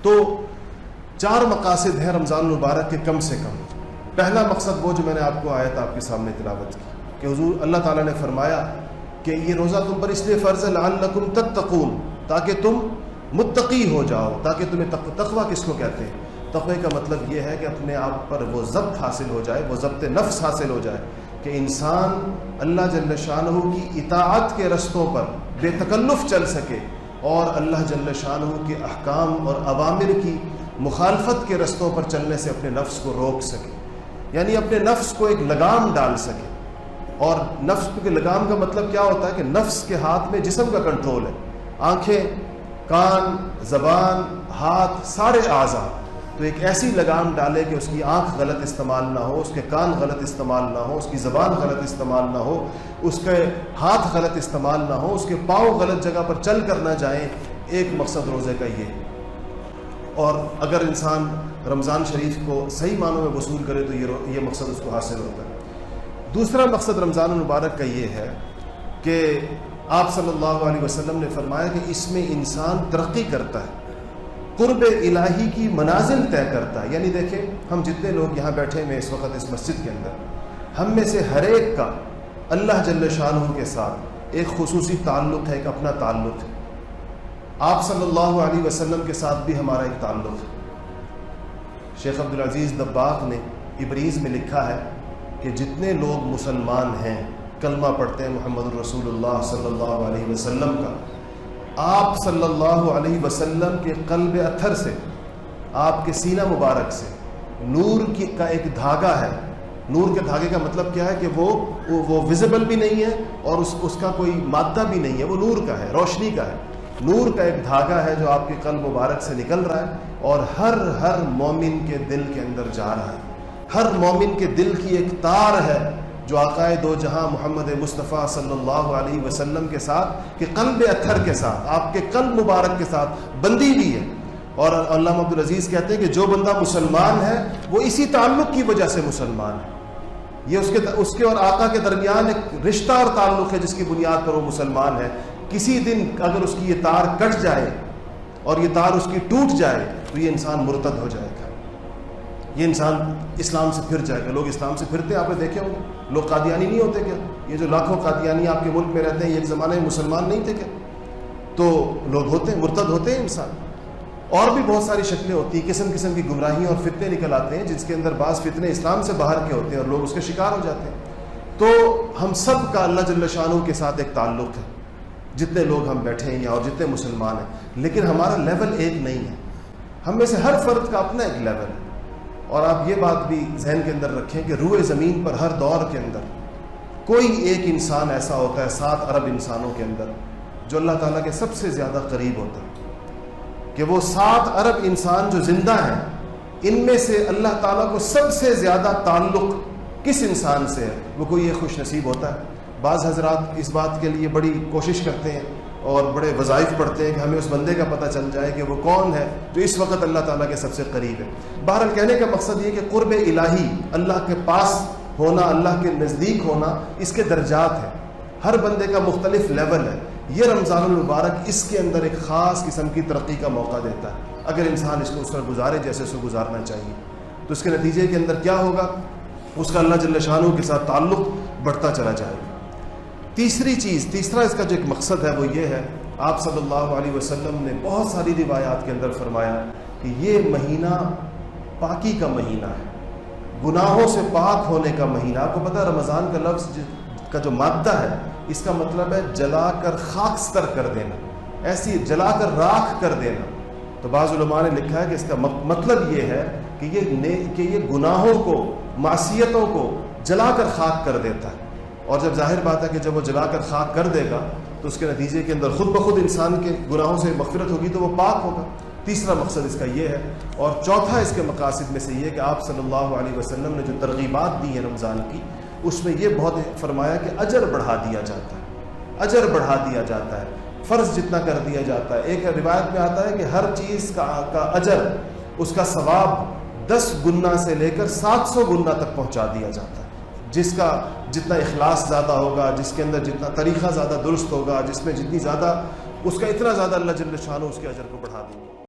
تو 4 مقاصد ہیں رمضان المبارک کے کم سے کم. پہلا مقصد وہ جو میں نے آپ کو آیت آپ کے سامنے تلاوت کی کہ حضور اللہ تعالیٰ نے فرمایا کہ یہ روزہ تم پر اس لیے فرض ہے لعلکم تتقون، تاکہ تم متقی ہو جاؤ، تاکہ تمہیں تقویٰ کس کو کہتے ہیں؟ تقوی کا مطلب یہ ہے کہ اپنے آپ پر وہ ضبط حاصل ہو جائے، وہ ضبط نفس حاصل ہو جائے کہ انسان اللہ جل شانہ کی اطاعت کے رستوں پر بے تکلف چل سکے اور اللہ جل شانہ کے احکام اور اوامر کی مخالفت کے رستوں پر چلنے سے اپنے نفس کو روک سکے، یعنی اپنے نفس کو ایک لگام ڈال سکے. اور نفس کے لگام کا مطلب کیا ہوتا ہے کہ نفس کے ہاتھ میں جسم کا کنٹرول ہے، آنکھیں، کان، زبان، ہاتھ، سارے اعضاء. تو ایک ایسی لگام ڈالے کہ اس کی آنکھ غلط استعمال نہ ہو، اس کے کان غلط استعمال نہ ہو، اس کی زبان غلط استعمال نہ ہو، اس کے ہاتھ غلط استعمال نہ ہو، اس کے پاؤں غلط جگہ پر چل کر نہ جائیں. ایک مقصد روزے کا یہ. اور اگر انسان رمضان شریف کو صحیح معنوں میں وصول کرے تو یہ مقصد اس کو حاصل ہوتا ہے. دوسرا مقصد رمضان المبارک کا یہ ہے کہ آپ صلی اللہ علیہ وسلم نے فرمایا کہ اس میں انسان ترقی کرتا ہے، قرب الہی کی منازل طے کرتا ہے. یعنی دیکھیں ہم جتنے لوگ یہاں بیٹھے ہیں اس وقت اس مسجد کے اندر، ہم میں سے ہر ایک کا اللہ جل شانہ کے ساتھ ایک خصوصی تعلق ہے، ایک اپنا تعلق ہے. آپ صلی اللہ علیہ وسلم کے ساتھ بھی ہمارا ایک تعلق ہے. شیخ عبدالعزیز دباغ نے ابریز میں لکھا ہے کہ جتنے لوگ مسلمان ہیں، کلمہ پڑھتے ہیں محمد الرسول اللہ صلی اللہ علیہ وسلم کا، آپ صلی اللہ علیہ وسلم کے قلب اطہر سے، آپ کے سینہ مبارک سے نور کا ایک دھاگا ہے. نور کے دھاگے کا مطلب کیا ہے کہ وہ ویزیبل بھی نہیں ہے اور اس کا کوئی مادہ بھی نہیں ہے، وہ نور کا ہے، روشنی کا ہے. نور کا ایک دھاگا ہے جو آپ کے قلب مبارک سے نکل رہا ہے اور ہر مومن کے دل کے اندر جا رہا ہے. ہر مومن کے دل کی ایک تار ہے جو آقائے دو جہاں محمد مصطفیٰ صلی اللہ علیہ وسلم کے ساتھ کہ قلب اطہر کے ساتھ، آپ کے قلب مبارک کے ساتھ بندی ہوئی ہے. اور علامہ عبدالعزیز کہتے ہیں کہ جو بندہ مسلمان ہے وہ اسی تعلق کی وجہ سے مسلمان ہے. یہ اس کے اور آقا کے درمیان ایک رشتہ اور تعلق ہے جس کی بنیاد پر وہ مسلمان ہے. کسی دن اگر اس کی یہ تار کٹ جائے اور یہ تار اس کی ٹوٹ جائے تو یہ انسان مرتد ہو جائے گا، یہ انسان اسلام سے پھر جائے گا. لوگ اسلام سے پھرتے ہیں، آپ نے دیکھے ہوں گے. لوگ قادیانی نہیں ہوتے کیا؟ یہ جو لاکھوں قادیانی آپ کے ملک میں رہتے ہیں، یہ ایک زمانے میں مسلمان نہیں تھے کیا؟ تو لوگ ہوتے ہیں، مرتد ہوتے ہیں انسان. اور بھی بہت ساری شکلیں ہوتی ہیں، قسم قسم کی گمراہیاں اور فتنے نکل آتے ہیں جس کے اندر بعض فتنے اسلام سے باہر کے ہوتے ہیں اور لوگ اس کے شکار ہو جاتے ہیں. تو ہم سب کا اللہ جل شانہ کے ساتھ ایک تعلق ہے، جتنے لوگ ہم بیٹھے ہیں اور جتنے مسلمان ہیں. لیکن ہمارا لیول ایک نہیں ہے، ہم میں سے ہر فرد کا اپنا ایک لیول ہے. اور آپ یہ بات بھی ذہن کے اندر رکھیں کہ روئے زمین پر ہر دور کے اندر کوئی ایک انسان ایسا ہوتا ہے 7 ارب انسانوں کے اندر جو اللہ تعالیٰ کے سب سے زیادہ قریب ہوتا ہے. کہ وہ 7 ارب انسان جو زندہ ہیں، ان میں سے اللہ تعالیٰ کو سب سے زیادہ تعلق کس انسان سے ہے؟ وہ کوئی ایک خوش نصیب ہوتا ہے. بعض حضرات اس بات کے لیے بڑی کوشش کرتے ہیں اور بڑے وظائف پڑھتے ہیں کہ ہمیں اس بندے کا پتہ چل جائے کہ وہ کون ہے جو اس وقت اللہ تعالیٰ کے سب سے قریب ہے. بہرحال کہنے کا مقصد یہ کہ قرب الہی، اللہ کے پاس ہونا، اللہ کے نزدیک ہونا، اس کے درجات ہیں. ہر بندے کا مختلف لیول ہے. یہ رمضان المبارک اس کے اندر ایک خاص قسم کی ترقی کا موقع دیتا ہے اگر انسان اس کو اس طرح گزارے جیسے اس کو گزارنا چاہیے. تو اس کے نتیجے کے اندر کیا ہوگا؟ اس کا اللہ جل شانہ کے ساتھ تعلق بڑھتا چلا جائے گا. تیسرا اس کا جو ایک مقصد ہے وہ یہ ہے، آپ صلی اللہ علیہ وسلم نے بہت ساری روایات کے اندر فرمایا کہ یہ مہینہ پاکی کا مہینہ ہے، گناہوں سے پاک ہونے کا مہینہ. آپ کو پتہ ہے رمضان کا لفظ کا جو مادہ ہے اس کا مطلب ہے جلا کر خاکستر کر دینا، ایسی جلا کر راکھ کر دینا. تو بعض علماء نے لکھا ہے کہ اس کا مطلب یہ ہے کہ یہ گناہوں کو، معصیتوں کو جلا کر خاک کر دیتا ہے. اور جب ظاہر بات ہے کہ جب وہ جلا کر خاک کر دے گا تو اس کے نتیجے کے اندر خود بخود انسان کے گناہوں سے مغفرت ہوگی تو وہ پاک ہوگا. تیسرا مقصد اس کا یہ ہے. اور چوتھا اس کے مقاصد میں سے یہ کہ آپ صلی اللہ علیہ وسلم نے جو ترغیبات دی ہیں رمضان کی، اس میں یہ بہت فرمایا کہ اجر بڑھا دیا جاتا ہے، اجر بڑھا دیا جاتا ہے، فرض جتنا کر دیا جاتا ہے. ایک روایت میں آتا ہے کہ ہر چیز کا اجر، اس کا ثواب 10 گنا سے لے کر 700 گنا تک پہنچا دیا جاتا ہے. جس کا جتنا اخلاص زیادہ ہوگا، جس کے اندر جتنا طریقہ زیادہ درست ہوگا، جس میں جتنی زیادہ اس کا اتنا زیادہ اللہ جل شانہ اس کے اجر کو بڑھا دیں گے.